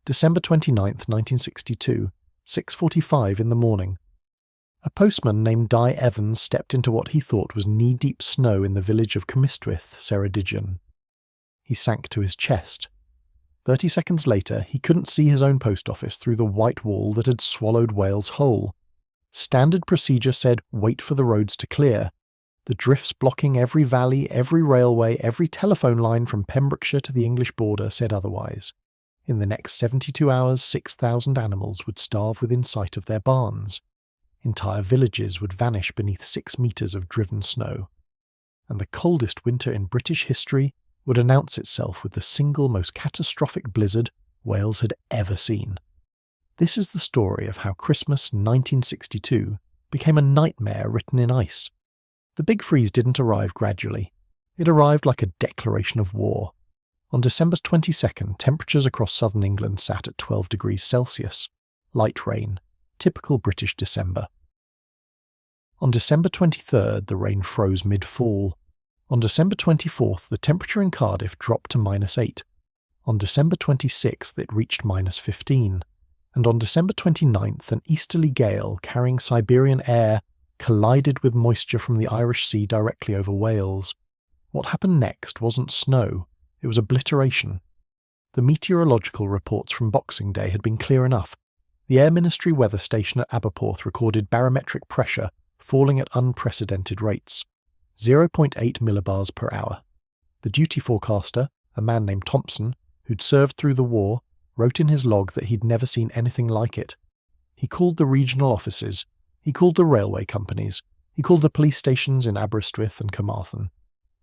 December 29th, 1962, 6:45 in the morning. A postman named Di Evans stepped into what he thought was knee-deep snow in the village of Cymystwyth, Ceredigion. He sank to his chest. 30 seconds later, he couldn't see his own post office through the white wall that had swallowed Wales whole. Standard procedure said wait for the roads to clear. The drifts blocking every valley, every railway, every telephone line from Pembrokeshire to the English border said otherwise. In the next 72 hours, 6,000 animals would starve within sight of their barns. Entire villages would vanish beneath 6 metres of driven snow. And the coldest winter in British history would announce itself with the single most catastrophic blizzard Wales had ever seen. This is the story of how Christmas 1962 became a nightmare written in ice. The big freeze didn't arrive gradually. It arrived like a declaration of war. On December 22nd, temperatures across southern England sat at 12 degrees Celsius. Light rain. Typical British December. On December 23rd, the rain froze mid-fall. On December 24th, the temperature in Cardiff dropped to -8. On December 26th, it reached -15. And on December 29th, an easterly gale carrying Siberian air collided with moisture from the Irish Sea directly over Wales. What happened next wasn't snow, it was obliteration. The meteorological reports from Boxing Day had been clear enough. The Air Ministry weather station at Aberporth recorded barometric pressure falling at unprecedented rates, 0.8 millibars per hour. The duty forecaster, a man named Thompson, who'd served through the war, wrote in his log that he'd never seen anything like it. He called the regional offices, he called the railway companies, he called the police stations in Aberystwyth and Carmarthen.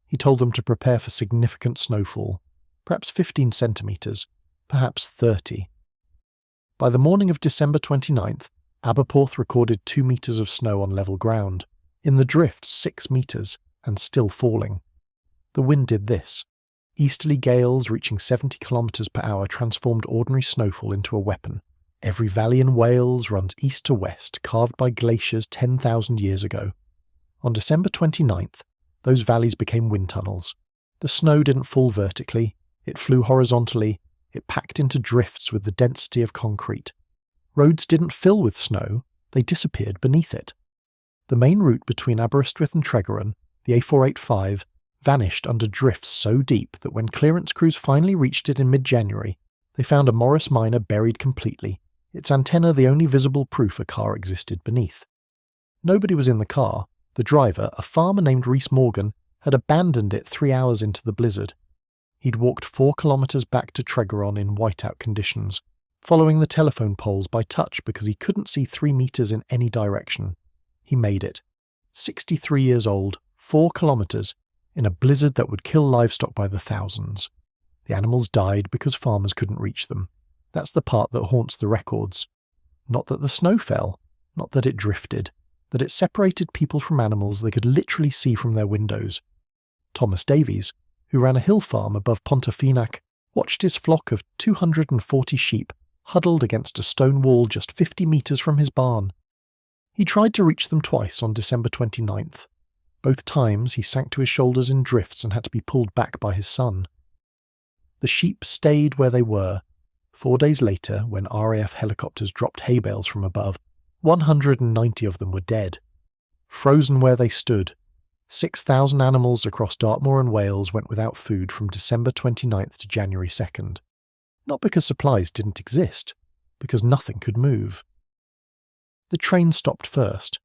He told them to prepare for significant snowfall, perhaps 15 centimetres, perhaps 30. By the morning of December 29th, Aberporth recorded 2 metres of snow on level ground, in the drifts 6 metres, and still falling. The wind did this. Easterly gales reaching 70 kilometres per hour transformed ordinary snowfall into a weapon. Every valley in Wales runs east to west, carved by glaciers 10,000 years ago. On December 29th, those valleys became wind tunnels. The snow didn't fall vertically, it flew horizontally, it packed into drifts with the density of concrete. Roads didn't fill with snow, they disappeared beneath it. The main route between Aberystwyth and Tregaron, the A485, vanished under drifts so deep that when clearance crews finally reached it in mid-January, they found a Morris Minor buried completely, its antenna the only visible proof a car existed beneath. Nobody was in the car. The driver, a farmer named Rhys Morgan, had abandoned it 3 hours into the blizzard. He'd walked 4 kilometres back to Tregaron in whiteout conditions, following the telephone poles by touch because he couldn't see 3 metres in any direction. He made it. 63 years old, 4 kilometres, in a blizzard that would kill livestock by the thousands. The animals died because farmers couldn't reach them. That's the part that haunts the records. Not that the snow fell, not that it drifted, that it separated people from animals they could literally see from their windows. Thomas Davies, who ran a hill farm above Pontefinac, watched his flock of 240 sheep huddled against a stone wall just 50 metres from his barn. He tried to reach them twice on December 29th. Both times he sank to his shoulders in drifts and had to be pulled back by his son. The sheep stayed where they were. 4 days later, when RAF helicopters dropped hay bales from above, 190 of them were dead. Frozen where they stood, 6,000 animals across Dartmoor and Wales went without food from December 29th to January 2nd. Not because supplies didn't exist, because nothing could move. The train stopped first.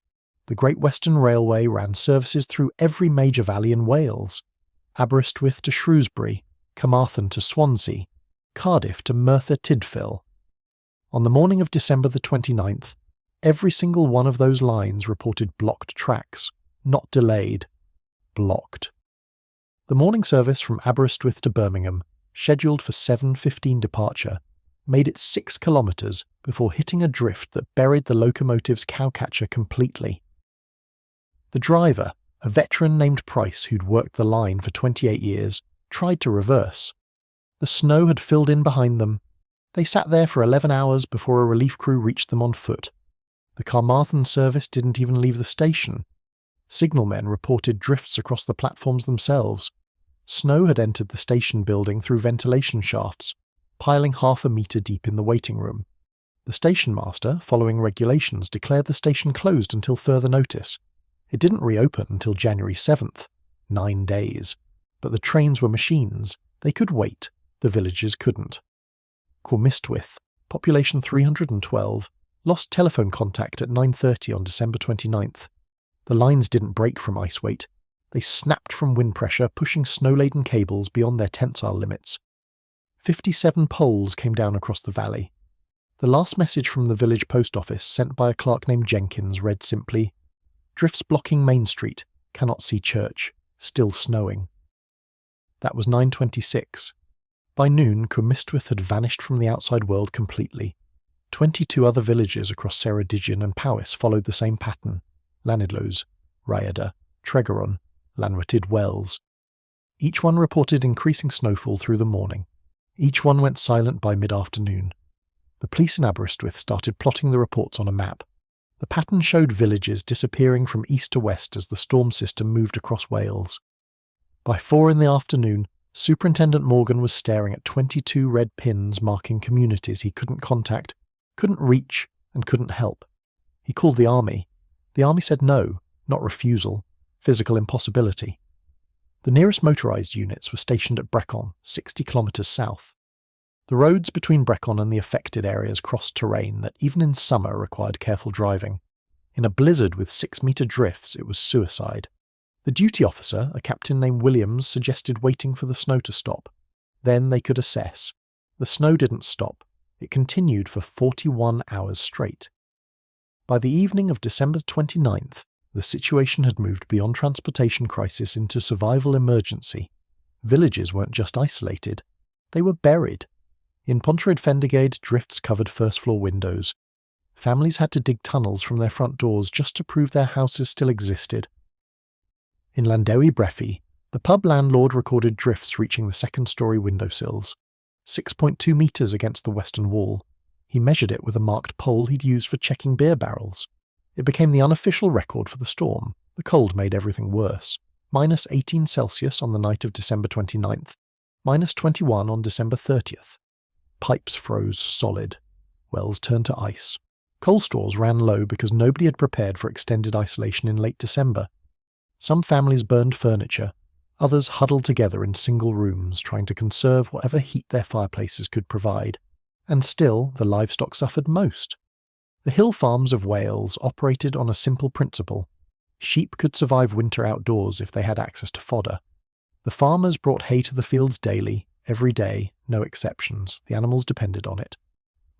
The Great Western Railway ran services through every major valley in Wales. Aberystwyth to Shrewsbury, Carmarthen to Swansea, Cardiff to Merthyr Tydfil. On the morning of December the 29th, every single one of those lines reported blocked tracks, not delayed, blocked. The morning service from Aberystwyth to Birmingham, scheduled for 7:15 departure, made it 6 kilometres before hitting a drift that buried the locomotive's cowcatcher completely. The driver, a veteran named Price who'd worked the line for 28 years, tried to reverse. The snow had filled in behind them. They sat there for 11 hours before a relief crew reached them on foot. The Carmarthen service didn't even leave the station. Signalmen reported drifts across the platforms themselves. Snow had entered the station building through ventilation shafts. piling half a metre deep in the waiting room. The station master, following regulations, declared the station closed until further notice. It didn't reopen until January 7th, 9 days. But the trains were machines. They could wait. The villages couldn't. Cwmystwyth, population 312, lost telephone contact at 9:30 on December 29th. The lines didn't break from ice weight. They snapped from wind pressure, pushing snow-laden cables beyond their tensile limits. 57 poles came down across the valley. The last message from the village post office, sent by a clerk named Jenkins, read simply, "Drifts blocking Main Street, cannot see church, still snowing." That was 9:26. By noon, Cwmystwyth had vanished from the outside world completely. 22 other villages across Ceredigion and Powys followed the same pattern: Llanidloes, Rhayader, Tregaron, Llanwrtyd Wells. Each one reported increasing snowfall through the morning. Each one went silent by mid-afternoon. The police in Aberystwyth started plotting the reports on a map. The pattern showed villages disappearing from east to west as the storm system moved across Wales. By 4 in the afternoon, Superintendent Morgan was staring at 22 red pins marking communities he couldn't contact, couldn't reach, and couldn't help. He called the army. The army said no, not refusal, physical impossibility. The nearest motorised units were stationed at Brecon, 60 kilometres south. The roads between Brecon and the affected areas crossed terrain that even in summer required careful driving. In a blizzard with 6-metre drifts, it was suicide. The duty officer, a captain named Williams, suggested waiting for the snow to stop. Then they could assess. The snow didn't stop. It continued for 41 hours straight. By the evening of December 29th, the situation had moved beyond transportation crisis into survival emergency. Villages weren't just isolated. They were buried. In Pontryd Fendigade, drifts covered first-floor windows. Families had to dig tunnels from their front doors just to prove their houses still existed. In Llandewi Brefi, the pub landlord recorded drifts reaching the second-storey windowsills, 6.2 metres against the western wall. He measured it with a marked pole he'd used for checking beer barrels. It became the unofficial record for the storm. The cold made everything worse. -18 Celsius on the night of December 29th, -21 on December 30th. Pipes froze solid. Wells turned to ice. Coal stores ran low because nobody had prepared for extended isolation in late December. Some families burned furniture. Others huddled together in single rooms, trying to conserve whatever heat their fireplaces could provide. And still, the livestock suffered most. The hill farms of Wales operated on a simple principle. Sheep could survive winter outdoors if they had access to fodder. The farmers brought hay to the fields daily, every day, no exceptions. The animals depended on it.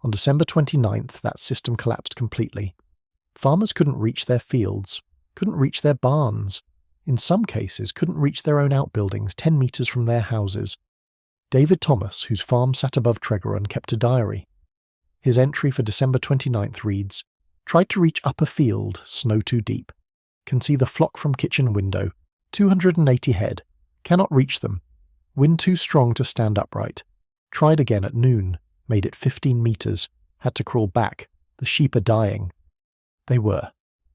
On December 29th, that system collapsed completely. Farmers couldn't reach their fields, couldn't reach their barns. In some cases, couldn't reach their own outbuildings 10 metres from their houses. David Thomas, whose farm sat above Tregaron, kept a diary. His entry for December 29th reads, "Tried to reach upper field, snow too deep. Can see the flock from kitchen window, 280 head. Cannot reach them. Wind too strong to stand upright. Tried again at noon. Made it 15 metres. Had to crawl back. The sheep are dying." They were.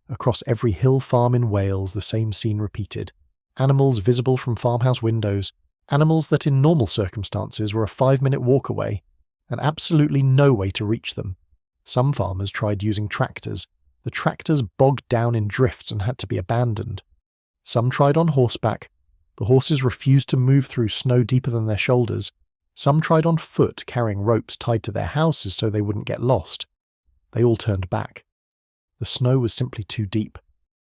Across every hill farm in Wales, the same scene repeated. Animals visible from farmhouse windows. Animals that in normal circumstances were a 5-minute walk away, and absolutely no way to reach them. Some farmers tried using tractors. The tractors bogged down in drifts and had to be abandoned. Some tried on horseback. The horses refused to move through snow deeper than their shoulders. Some tried on foot, carrying ropes tied to their houses so they wouldn't get lost. They all turned back. The snow was simply too deep.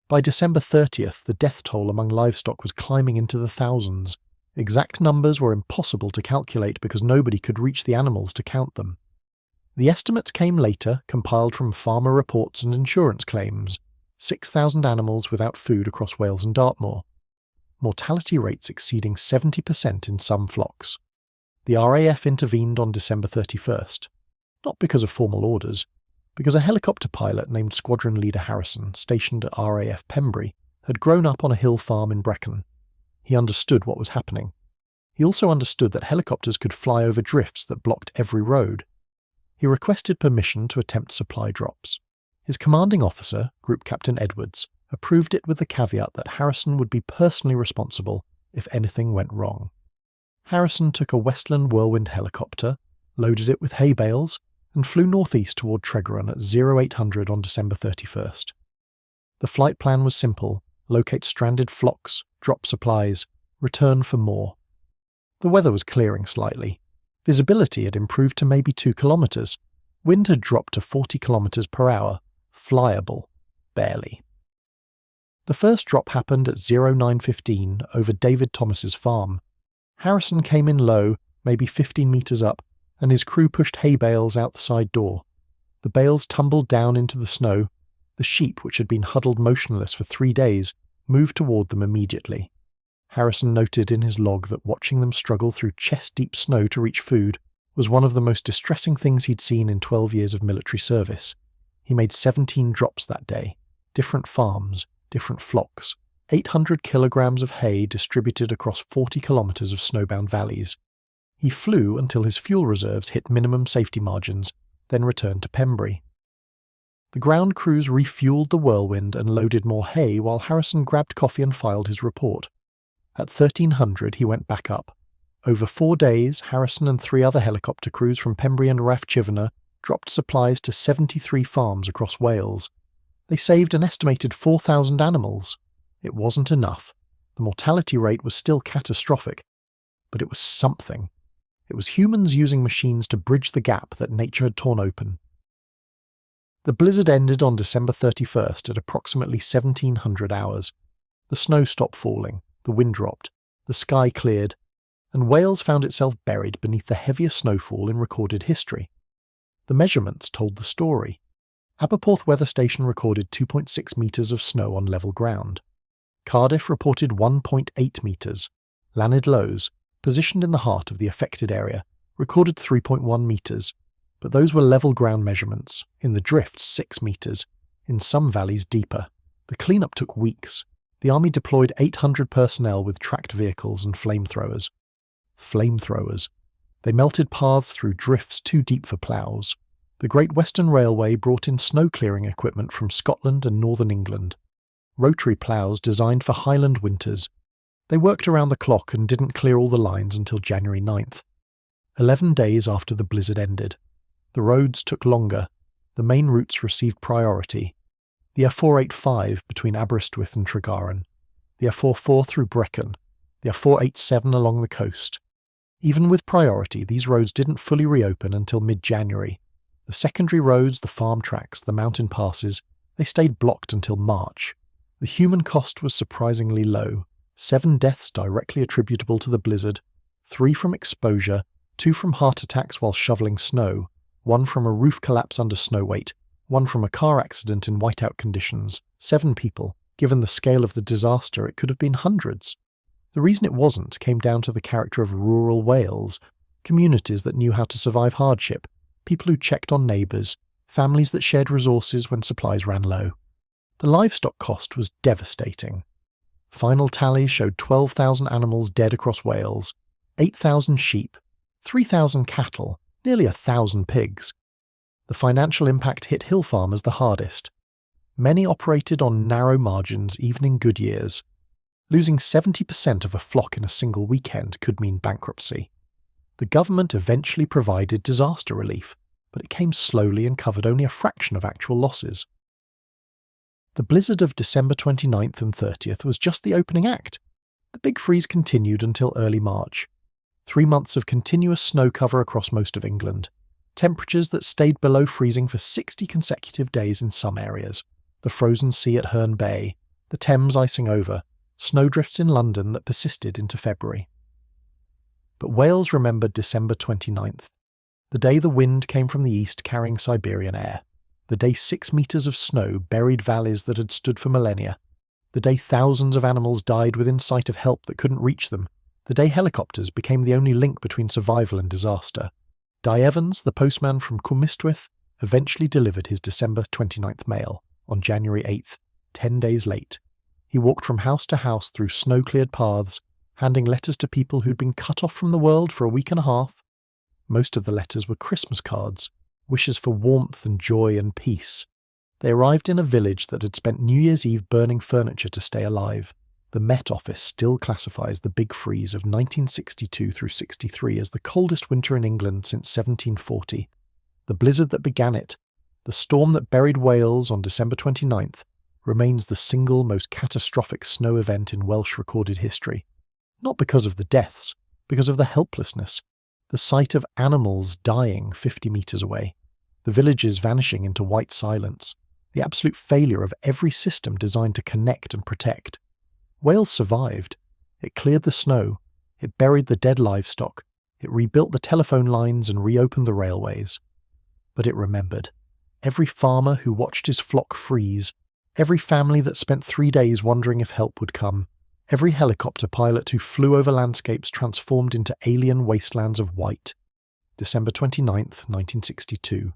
By December 30th, the death toll among livestock was climbing into the thousands. Exact numbers were impossible to calculate because nobody could reach the animals to count them. The estimates came later, compiled from farmer reports and insurance claims. 6,000 animals without food across Wales and Dartmoor. Mortality rates exceeding 70% in some flocks. The RAF intervened on December 31st. Not because of formal orders, because a helicopter pilot named Squadron Leader Harrison, stationed at RAF Pembrey, had grown up on a hill farm in Brecon. He understood what was happening. He also understood that helicopters could fly over drifts that blocked every road. He requested permission to attempt supply drops. His commanding officer, Group Captain Edwards, approved it with the caveat that Harrison would be personally responsible if anything went wrong. Harrison took a Westland Whirlwind helicopter, loaded it with hay bales, and flew northeast toward Tregoran at 0800 on December 31st. The flight plan was simple: locate stranded flocks, drop supplies, return for more. The weather was clearing slightly. Visibility had improved to maybe 2 kilometres. Wind had dropped to 40 kilometres per hour. Flyable. Barely. The first drop happened at 0915 over David Thomas's farm. Harrison came in low, maybe 15 metres up, and his crew pushed hay bales out the side door. The bales tumbled down into the snow. The sheep, which had been huddled motionless for 3 days, moved toward them immediately. Harrison noted in his log that watching them struggle through chest-deep snow to reach food was one of the most distressing things he'd seen in 12 years of military service. He made 17 drops that day, different farms, different flocks, 800 kilograms of hay distributed across 40 kilometres of snowbound valleys. He flew until his fuel reserves hit minimum safety margins, then returned to Pembrey. The ground crews refueled the Whirlwind and loaded more hay while Harrison grabbed coffee and filed his report. At 1300 he went back up. Over 4 days, Harrison and 3 other helicopter crews from Pembrey and Rathchiverna dropped supplies to 73 farms across Wales. They saved an estimated 4,000 animals. It wasn't enough. The mortality rate was still catastrophic. But it was something. It was humans using machines to bridge the gap that nature had torn open. The blizzard ended on December 31st at approximately 1700 hours. The snow stopped falling, the wind dropped, the sky cleared, and Wales found itself buried beneath the heaviest snowfall in recorded history. The measurements told the story. Aberporth Weather Station recorded 2.6 metres of snow on level ground. Cardiff reported 1.8 metres. Llanidloes, positioned in the heart of the affected area, recorded 3.1 metres, but those were level ground measurements, in the drifts 6 metres, in some valleys deeper. The cleanup took weeks. The army deployed 800 personnel with tracked vehicles and flamethrowers. Flamethrowers. They melted paths through drifts too deep for ploughs. The Great Western Railway brought in snow clearing equipment from Scotland and northern England. Rotary ploughs designed for Highland winters. They worked around the clock and didn't clear all the lines until January 9th. 11 days after the blizzard ended. The roads took longer. The main routes received priority. The A485 between Aberystwyth and Tregaron. The A44 through Brecon. The A487 along the coast. Even with priority, these roads didn't fully reopen until mid-January. The secondary roads, the farm tracks, the mountain passes, they stayed blocked until March. The human cost was surprisingly low. 7 deaths directly attributable to the blizzard, 3 from exposure, 2 from heart attacks while shoveling snow, 1 from a roof collapse under snow weight, 1 from a car accident in whiteout conditions, 7 people. Given the scale of the disaster, it could have been hundreds. The reason it wasn't came down to the character of rural Wales, communities that knew how to survive hardship, people who checked on neighbours, families that shared resources when supplies ran low. The livestock cost was devastating. Final tallies showed 12,000 animals dead across Wales, 8,000 sheep, 3,000 cattle, nearly 1,000 pigs. The financial impact hit hill farmers the hardest. Many operated on narrow margins even in good years. Losing 70% of a flock in a single weekend could mean bankruptcy. The government eventually provided disaster relief, but it came slowly and covered only a fraction of actual losses. The blizzard of December 29th and 30th was just the opening act. The big freeze continued until early March. 3 months of continuous snow cover across most of England. Temperatures that stayed below freezing for 60 consecutive days in some areas. The frozen sea at Herne Bay, the Thames icing over, snowdrifts in London that persisted into February. But Wales remembered December 29th, the day the wind came from the east carrying Siberian air. The day 6 metres of snow buried valleys that had stood for millennia. The day thousands of animals died within sight of help that couldn't reach them. The day helicopters became the only link between survival and disaster. Di Evans, the postman from Cwmystwyth, eventually delivered his December 29th mail on January 8th, 10 days late. He walked from house to house through snow-cleared paths, handing letters to people who'd been cut off from the world for a week and a half. Most of the letters were Christmas cards, wishes for warmth and joy and peace. They arrived in a village that had spent New Year's Eve burning furniture to stay alive. The Met Office still classifies the Big Freeze of 1962 through 63 as the coldest winter in England since 1740. The blizzard that began it, the storm that buried Wales on December 29th, remains the single most catastrophic snow event in Welsh recorded history. Not because of the deaths, because of the helplessness, the sight of animals dying 50 metres away, the villages vanishing into white silence, the absolute failure of every system designed to connect and protect. Wales survived. It cleared the snow, it buried the dead livestock, it rebuilt the telephone lines and reopened the railways. But it remembered. Every farmer who watched his flock freeze, every family that spent 3 days wondering if help would come, every helicopter pilot who flew over landscapes transformed into alien wastelands of white. December 29th, 1962.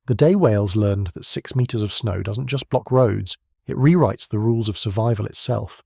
The day Wales learned that 6 metres of snow doesn't just block roads, it rewrites the rules of survival itself.